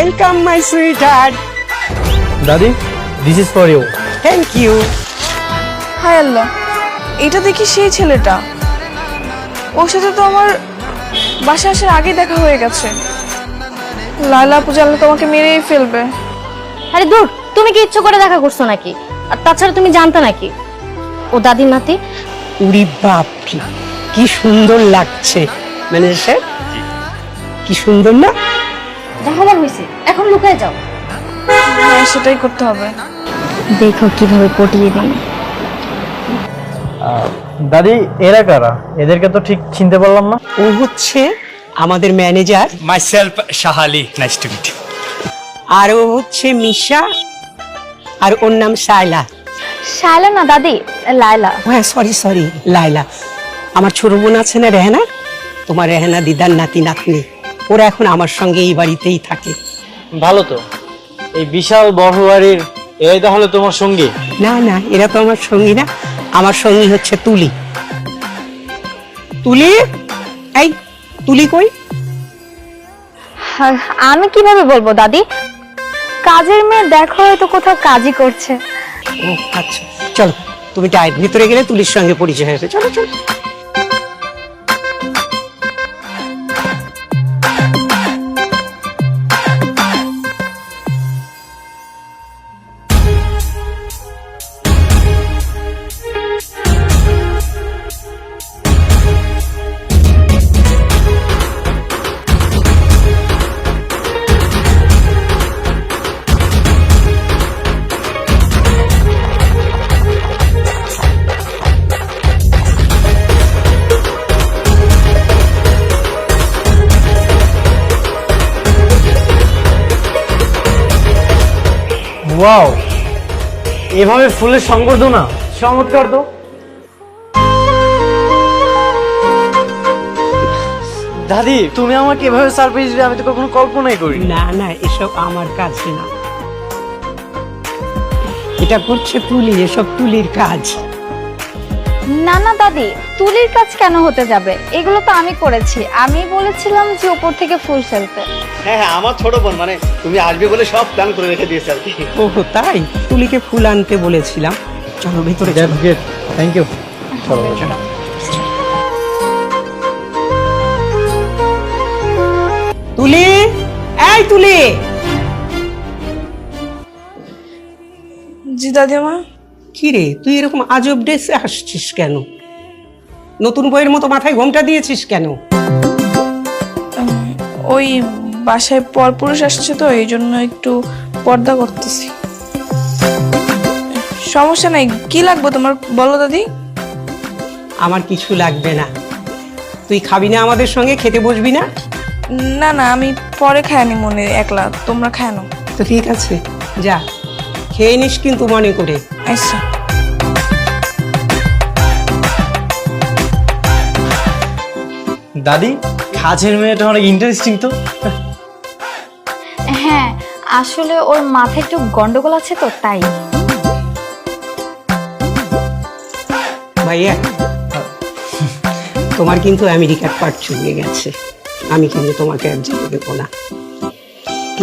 Welcome, my sweetheart. দাদি, this is for you. Thank you. হায় আল্লাহ, এটা দেখি সেই ছেলেটা। ওর সাথে তো আমার বাসা আসার আগে দেখা হয়ে গেছে। লায়লা আপু জানলে তোমাকে মেরেই ফেলবে। আরে দূর, তুমি কি ইচ্ছে করে দেখা করছো নাকি? আর তাছাড়া তুমি জানতে নাকি ও দাদির নাতি? উরি বাপরে, কি সুন্দর লাগছে। ম্যানেজার সাহেব, কি সুন্দর না? দেখাবার হয়েছে, এখন লুকায় যাও। হ্যাঁ, সেটাই করতে হবে। দেখো কিভাবে পটিয়ে দিই। দাদি, এরা কারা? এদেরকে তো ঠিক চিনতে পারলাম না। ও হচ্ছে আমাদের manager, Myself, Shahali. Nice to meet you. আর ও হচ্ছে মিশা, আর ওর নাম শায়লা। শায়লা না দাদি, লায়লা। হ্যাঁ, সরি লায়লা। আমার ছোট বোন আছে না রেহানা, তোমার রেহানা দিদার নাতি নাতনি, ওরা এখন আমার সঙ্গে এই বাড়িতেই থাকে। ভালো তো, এই বিশাল বড় বাড়ির এরাই তাহলে তোমার সঙ্গী? না না, এরা তো আমার সঙ্গী না, আমার সঙ্গী হচ্ছে তুলি। তুলি, এই তুলি কই? আমি কিভাবে বলবো দাদি? কাজের মেয়ে দেখো, হয়তো কোথাও কাজই করছে। ও আচ্ছা, চলো তুমি টাইট ভিতরে গেলে তুলির সঙ্গে পরিচয় হয়েছে। চলো চলো। ওয়াও, এভাবে ফুলের সংবর্ধনা চমৎকার তো। দাদি, তুমি আমাকে এভাবে সারপ্রাইজ দিবে, আমি তো কখনো কল্পনাই করি। না না, এসব আমার কাজ না, এটা করছে তুলি, এসব তুলির কাজ। না না দাদি, তুলির কাজ কেন হতে যাবে? এগুলো তো আমি করেছি। আমি বলেছিলাম যে উপর থেকে ফুল ফেলতে। হ্যাঁ হ্যাঁ, আমার ছোট বোন, মানে তুমি আসবে বলে সব প্ল্যান করে রেখে দিয়েছে আর কি। ও তাই, তুলিকে ফুল আনতে বলেছিলাম। চলো ভিতরে চলো। Thank you. তুলি, এই তুলি। জি দাদিমা। কি রে, তুই এরকম আজব ড্রেসে আসছিস কেন? নতুন বইয়ের মতো মাথায় ঘোমটা দিয়েছিস কেন? ওই বাসায় পরপুরুষ আসছে তো, এই জন্য একটু পর্দা করতেছি। সমস্যা নাই, কি লাগবে তোমার বলো দাদি। আমার কিছু লাগবে না। তুই খাবি না আমাদের সঙ্গে? খেতে বসবি না? না না, আমি পরে খায়নি মনে, একলা তোমরা খায় না। তো ঠিক আছে, যা খেয়ে নিস কিন্তু মনে করে। আচ্ছা। দাদি, কাজের মেয়েটা অনেক ইন্টারেস্টিং তো। হ্যাঁ, আসলে ওর মাথায় একটু গন্ডগোল আছে তো, তাই। ভাইয়া, তোমার কিন্তু আমেরিকার পাট চলে গেছে, আমি কিন্তু তোমাকে আর যেতে দেবো না।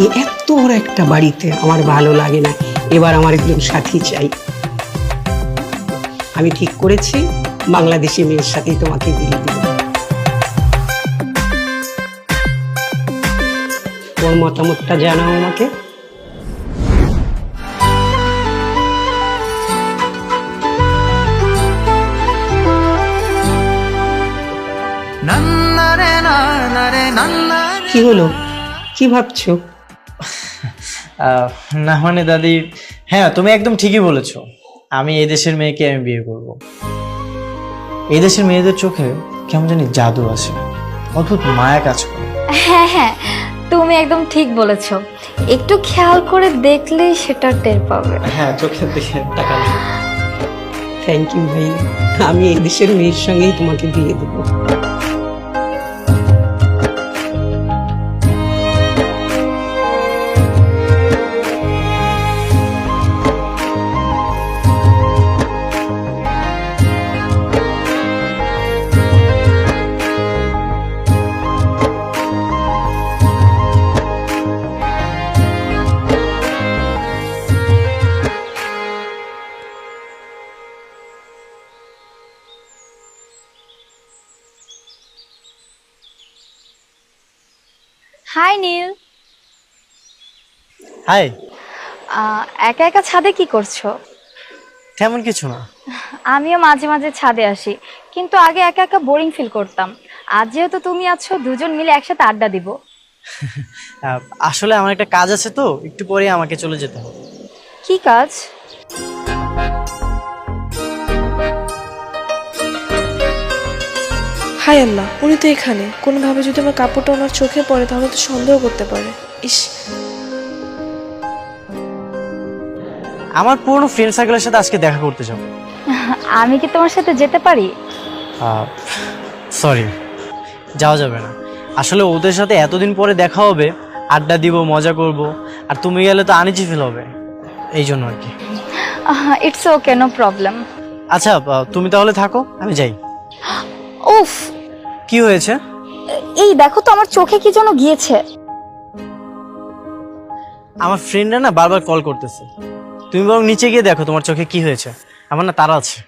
এই এত বড় একটা বাড়িতে আমার ভালো লাগে না, এবার আমার একজন সাথী চাই। আমি ঠিক করেছি বাংলাদেশি মেয়ের সাথেই তোমাকে বিয়ে দেব। ওর মতামতটা জানাও আমাকে। কি হলো, কি ভাবছো? না মানে দাদি, হ্যাঁ তুমি একদম ঠিকই বলেছো। আমি এই দেশের মেয়েকে আমি বিয়ে করব। এই দেশের মেয়েদের চোখে কেমন জানি জাদু আছে, অদ্ভুত মায়া কাজ করে। হ্যাঁ হ্যাঁ, তুমি একদম ঠিক বলেছো। একটু খেয়াল করে দেখলেই সেটা টের পাবে। হ্যাঁ, চোখের দিকে তাকালে। থ্যাংক ইউ ভাই, আমি এই দেশের মেয়ের সঙ্গেই তোমাকে বিয়ে দেবো। হাই নীল। হাই। একা একা ছাদে কি করছো? তেমন কিছু না। আমিও মাঝে মাঝে ছাদে আসি, কিন্তু আগে একা একা বোরিং ফিল করতাম। আজ যেহেতু তুমি আছো, দুজন মিলে একসাথে আড্ডা দিব। আসলে আমার একটা কাজ আছে, তো একটু পরে আমাকে চলে যেতে হবে। কি কাজ? হায় আল্লাহ, উনি তো এখানে। কোনোভাবে যদি আমার কাপড়টা ওনার চোখে পড়ে তাহলে তো সন্দেহ করতে পারে। ইস, আমার পুরনো ফ্রেন্ড সার্কেলের সাথে আজকে দেখা করতে যাবো। আমি কি তোমার সাথে যেতে পারি? সরি, যাওয়া যাবে না। আসলে ওদের সাথে এতদিন পরে দেখা হবে, আড্ডা দিব, মজা করব, আর তুমি গেলে তো আনিজি ফিল হবে, এই জন্য আর কি। It's okay, no problem. আচ্ছা, তুমি তাহলে থাকো, আমি যাই। উফ, কি হয়েছে? এই দেখো তো আমার চোখে কি যেন গিয়েছে। আমার ফ্রেন্ডরা না বারবার কল করতেছে, তুমি বরং নিচে গিয়ে দেখো তোমার চোখে কি হয়েছে। আমার না তাড়া আছে।